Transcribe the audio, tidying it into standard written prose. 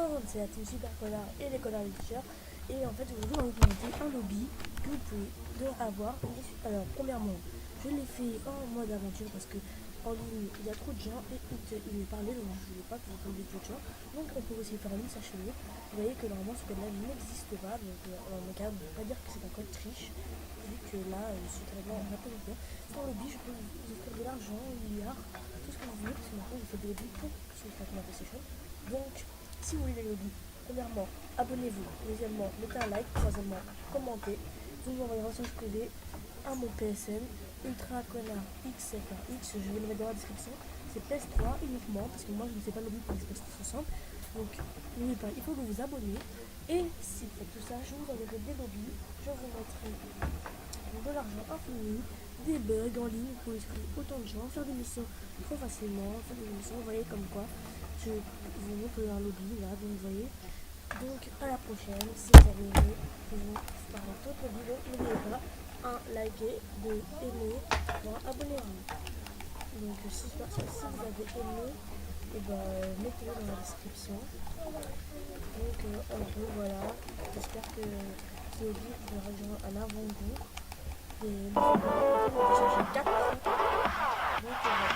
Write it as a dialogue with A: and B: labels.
A: monde, c'est la team Super Connard et les connards des t-shirts. Et en fait, aujourd'hui, on va vous présenter un lobby que vous pouvez avoir. Alors, premièrement, je l'ai fait en mode aventure parce que en ligne, il y a trop de gens et il me parlait, donc je ne voulais pas que vous tombiez trop de gens. Donc, on peut aussi faire un liste achevé. Vous voyez que normalement, ce code-là n'existe pas, donc on est capable de ne pas dire que c'est un code triche, vu que là, je suis très bien en rapidité. Dans le lobby, je peux vous offrir de l'argent, un milliard, tout ce que vous voulez, parce que maintenant, je fais des lobbies pour ceux qui font ma PlayStation. Donc, si vous voulez les lobbies, premièrement, abonnez-vous. Deuxièmement, mettez un like. Troisièmement, commentez. Vous m'envoyez un message privé à mon PSN, Ultra Connard XFRX. Je vais le mettre dans la description. C'est PS3 uniquement, parce que moi je ne fais pas lobby pour Xbox 360. Donc, n'oubliez pas, il faut que vous vous abonnez. Et si vous faites tout ça, je vous enverrai des lobbies. Je vous mettrai de l'argent infini, des bugs en ligne pour inscrire autant de gens, faire des missions trop facilement, faire des missions, vous voyez comme quoi. Je vous montre un lobby là, donc vous voyez. Donc à la prochaine, si vous avez aimé, je vous parle d'autres vidéos. N'oubliez pas un liker, de aimer, abonnez-vous. Donc si vous avez aimé, et ben, mettez-le dans la description. Donc en gros voilà, j'espère que ce lobby vous aura un avant-goût. Et nous allons changer 4 donc voilà.